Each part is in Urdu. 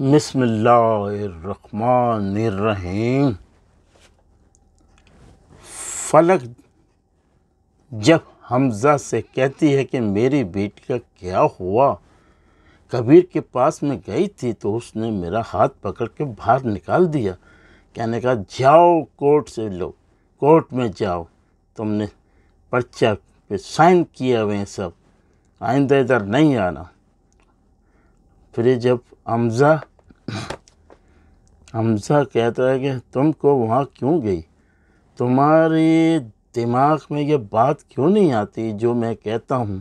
بسم اللہ الرحمن الرحیم۔ فلک جب حمزہ سے کہتی ہے کہ میری بیٹی کا کیا ہوا، کبیر کے پاس میں گئی تھی تو اس نے میرا ہاتھ پکڑ کے باہر نکال دیا، کہنے کا جاؤ کورٹ سے لو، کورٹ میں جاؤ، تم نے پرچہ پہ سائن کیا ہوئے سب، آئندہ ادھر نہیں آنا۔ پھر جب حمزہ کہتا ہے کہ تم کو وہاں کیوں گئی، تمہارے دماغ میں یہ بات کیوں نہیں آتی جو میں کہتا ہوں،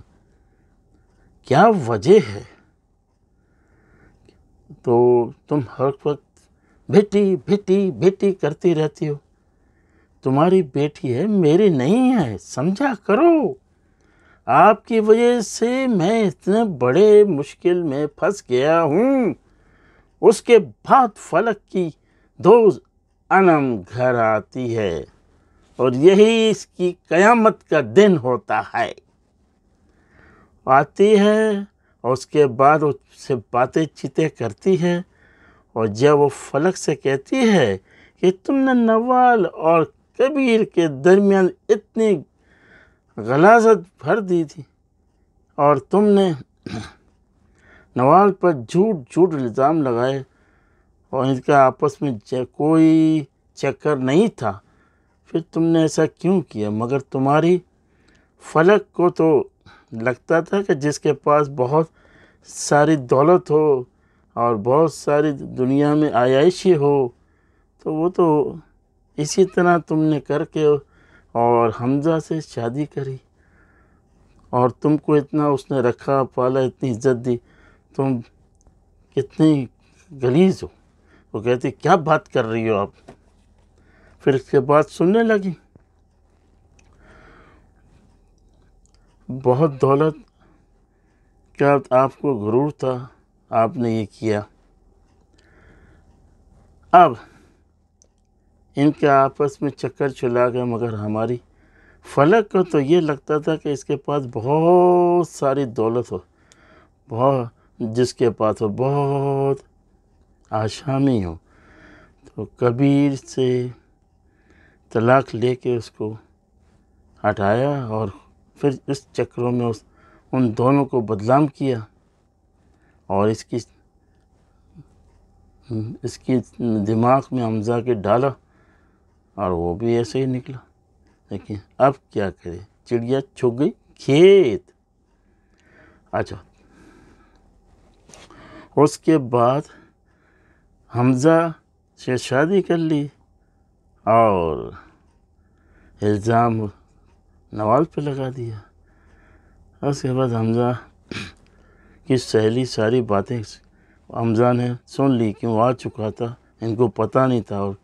کیا وجہ ہے؟ تو تم ہر وقت بیٹی بیٹی بیٹی کرتی رہتی ہو، تمہاری بیٹی ہے میری نہیں ہے، سمجھا کرو۔ آپ کی وجہ سے میں اتنے بڑے مشکل میں پھنس گیا ہوں۔ اس کے بعد فلک کی دوست انم گھر آتی ہے اور یہی اس کی قیامت کا دن ہوتا ہے۔ آتی ہے اور اس کے بعد اس سے باتیں چیتیں کرتی ہے، اور جب وہ فلک سے کہتی ہے کہ تم نے نوال اور کبیر کے درمیان اتنی غلاظت بھر دی تھی، اور تم نے نوال پر جھوٹ الزام لگائے، اور ان کا آپس میں کوئی چکر نہیں تھا، پھر تم نے ایسا کیوں کیا؟ مگر تمہاری فلک کو تو لگتا تھا کہ جس کے پاس بہت ساری دولت ہو اور بہت ساری دنیا میں عیاشی ہو، تو وہ تو اسی طرح تم نے کر کے اور حمزہ سے شادی کری، اور تم کو اتنا اس نے رکھا پالا، اتنی عزت دی، تم کتنی غلیظ ہو۔ وہ کہتی کیا بات کر رہی ہو آپ؟ پھر اس کے بعد سننے لگی، بہت دولت کا آپ کو غرور تھا، آپ نے یہ کیا۔ اب ان کے آپس میں چکر چلا گیا، مگر ہماری فلک کو تو یہ لگتا تھا کہ اس کے پاس بہت ساری دولت ہو، جس کے پاس ہو بہت آشامی ہو، تو کبیر سے طلاق لے کے اس کو ہٹایا، اور پھر اس چکروں میں ان دونوں کو بدنام کیا، اور اس کی دماغ میں حمزہ کے ڈالا، اور وہ بھی ایسے ہی نکلا۔ لیکن اب کیا کرے، چڑیا چھپ گئی کھیت۔ اچھا، اس کے بعد حمزہ سے شادی کر لی، اور الزام نوال پہ لگا دیا۔ اس کے بعد حمزہ کی سہیلی ساری باتیں حمزہ نے سن لی، کہ وہ آ چکا تھا، ان کو پتہ نہیں تھا، اور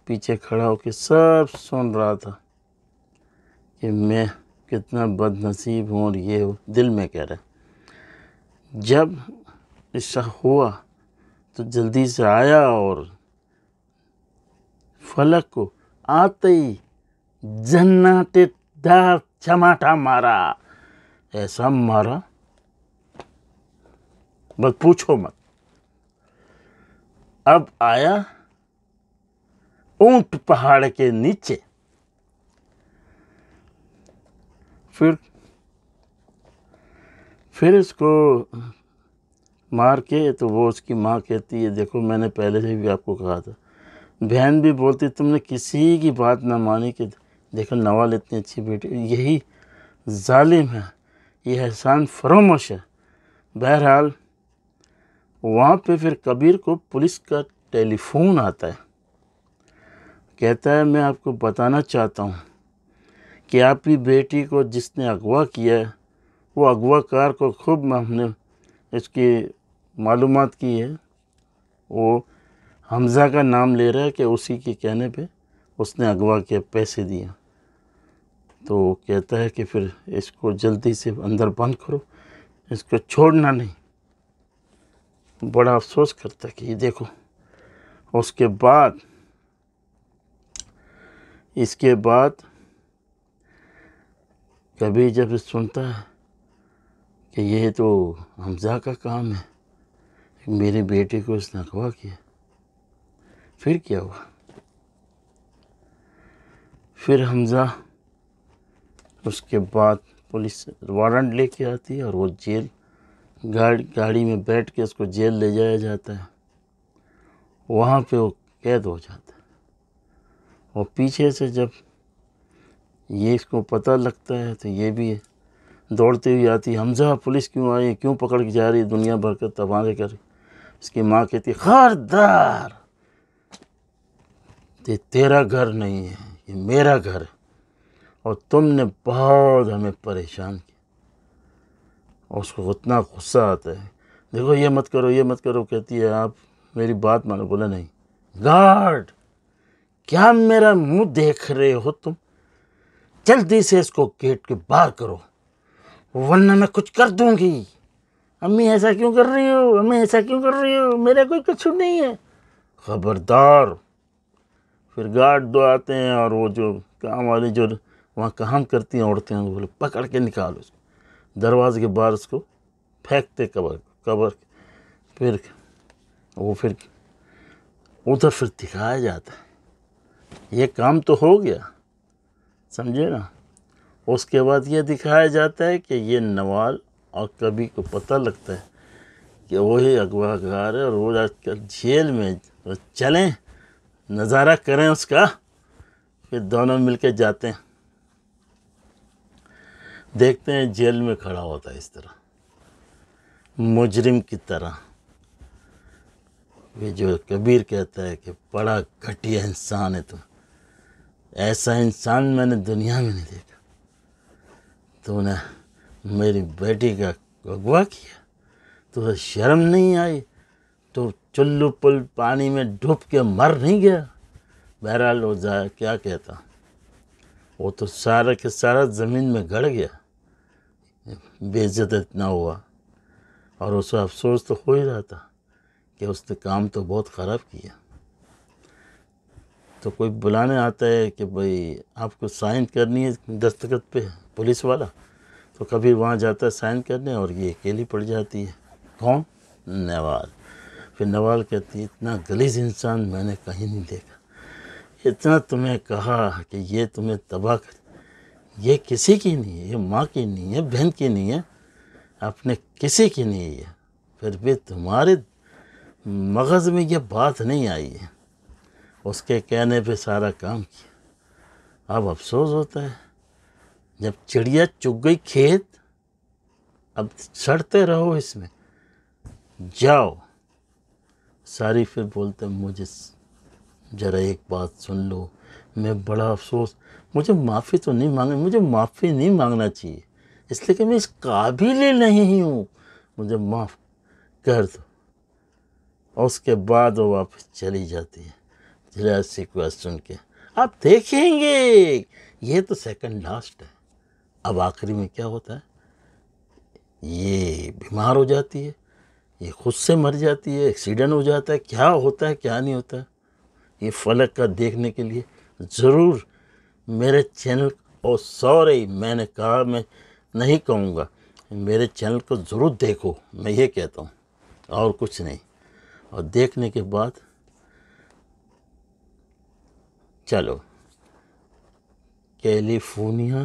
پیچھے کھڑا ہو کے سب سن رہا تھا کہ میں کتنا بد نصیب ہوں، اور یہ دل میں کہہ رہا۔ جب ایسا ہوا تو جلدی سے آیا، اور فلک کو آتے ہی جناتے دار چماٹا مارا، ایسا مارا بس پوچھو مت۔ اب آیا اونٹ پہاڑ کے نیچے، پھر اس کو مار کے، تو وہ اس کی ماں کہتی ہے دیکھو میں نے پہلے سے بھی آپ کو کہا تھا، بہن بھی بولتی تم نے کسی کی بات نہ مانی، کہ دیکھو نوال اتنی اچھی بیٹی، یہی ظالم ہے، یہ احسان فراموش ہے۔ بہرحال وہاں پہ پھر کبیر کو پولیس کا ٹیلی فون آتا ہے، کہتا ہے میں آپ کو بتانا چاہتا ہوں کہ آپ کی بیٹی کو جس نے اغوا کیا ہے، وہ اغوا کار کو خوب ہم نے اس کی معلومات کی ہے، وہ حمزہ کا نام لے رہا ہے کہ اسی کے کہنے پہ اس نے اغوا کیا، پیسے دیے۔ تو وہ کہتا ہے کہ پھر اس کو جلدی سے اندر بند کرو، اس کو چھوڑنا نہیں۔ بڑا افسوس کرتا ہے کہ یہ دیکھو۔ اس کے بعد کبھی جب سنتا ہے کہ یہ تو حمزہ کا کام ہے، میری بیٹی کو اس نے اغوا کیا. پھر کیا ہوا؟ پھر حمزہ اس کے بعد پولیس وارنٹ لے کے آتی ہے اور وہ جیل گاڑی میں بیٹھ کے اس کو جیل لے جایا جاتا ہے. وہاں پہ وہ قید ہو جاتا ہے. اور پیچھے سے جب یہ اس کو پتہ لگتا ہے تو یہ بھی دوڑتے ہوئی آتی ہے. حمزہ پولیس کیوں آئی، کیوں پکڑ کے جا رہی، دنیا بھر کا تباہی کر رہی. اس کی ماں کہتی خبردار، یہ تیرا گھر نہیں ہے، یہ میرا گھر ہے، اور تم نے بہت ہمیں پریشان کیا. اور اس کو اتنا غصہ آتا ہے، دیکھو یہ مت کرو یہ مت کرو. کہتی ہے آپ میری بات مانو. بولا نہیں. گارڈ، کیا میرا منہ دیکھ رہے ہو تم؟ جلدی سے اس کو گیٹ کے باہر کرو ورنہ میں کچھ کر دوں گی. امی ایسا کیوں کر رہی ہو، امی ایسا کیوں کر رہی ہو، میرا کوئی قصور نہیں ہے. خبردار. پھر گارڈ دو آتے ہیں اور وہ جو کام والی جو وہاں کام کرتی ہیں عورتیں، وہ بولے پکڑ کے نکالو اس کو. دروازے کے باہر اس کو پھینکتے قبر. پھر وہ پھر ادھر پھر دکھایا جاتا ہے یہ کام تو ہو گیا، سمجھے نا. اس کے بعد یہ دکھایا جاتا ہے کہ یہ نوال اور کبھی کو پتہ لگتا ہے کہ وہی اغوا گار ہے اور وہ آج کل جیل میں. چلیں نظارہ کریں اس کا. پھر دونوں مل کے جاتے ہیں، دیکھتے ہیں جیل میں کھڑا ہوتا ہے اس طرح مجرم کی طرح. یہ جو کبیر کہتا ہے کہ بڑا گھٹیا انسان ہے تم، ایسا انسان میں نے دنیا میں نہیں دیکھا. تو نے میری بیٹی کا اغوا کیا، تو شرم نہیں آئی؟ تو چلو پل پانی میں ڈوب کے مر نہیں گیا؟ بہرحال وہ کیا کہتا، وہ تو سارا کے سارا زمین میں گڑ گیا، بے عزت اتنا ہوا. اور اس کو افسوس تو ہو ہی رہا تھا کہ اس نے کام تو بہت خراب کیا. تو کوئی بلانے آتا ہے کہ بھئی آپ کو سائن کرنی ہے دستخط پہ، پولیس والا. تو کبھی وہاں جاتا ہے سائن کرنے اور یہ اکیلی پڑ جاتی ہے. کون؟ نوال. پھر نوال کہتی ہے اتنا غلیظ انسان میں نے کہیں نہیں دیکھا. اتنا تمہیں کہا کہ یہ تمہیں تباہ کر، یہ کسی کی نہیں ہے، یہ ماں کی نہیں ہے، بہن کی نہیں ہے، اپنے کسی کی نہیں ہے. پھر بھی تمہارے مغز میں یہ بات نہیں آئی ہے. اس کے کہنے پہ سارا کام کیا. اب افسوس ہوتا ہے جب چڑیا چگ گئی کھیت، اب سڑتے رہو اس میں. جاؤ. ساری پھر بولتے مجھے ذرا ایک بات سن لو، میں بڑا افسوس، مجھے معافی تو نہیں مانگنی، مجھے معافی نہیں مانگنا چاہیے اس لیے کہ میں اس قابل ہی نہیں ہوں، مجھے معاف کر دو. اور اس کے بعد وہ واپس چلی جاتی ہے. جراسی کو سن کے آپ دیکھیں گے یہ تو سیکنڈ لاسٹ ہے. اب آخری میں کیا ہوتا ہے، یہ بیمار ہو جاتی ہے، یہ خود سے مر جاتی ہے، ایکسیڈنٹ ہو جاتا ہے. کیا ہوتا ہے کیا نہیں ہوتا ہے، یہ فلک کا دیکھنے کے لیے ضرور میرے چینل، اور سوری میں نے کہا، میں نہیں کہوں گا، میرے چینل کو ضرور دیکھو، میں یہ کہتا ہوں اور کچھ نہیں. اور دیکھنے کے بعد چلو کیلیفورنیا،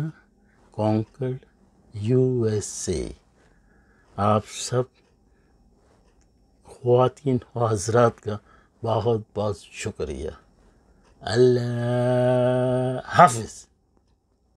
کانکرڈ، USA. آپ سب خواتین و حضرات کا بہت بہت شکریہ. اللہ حافظ.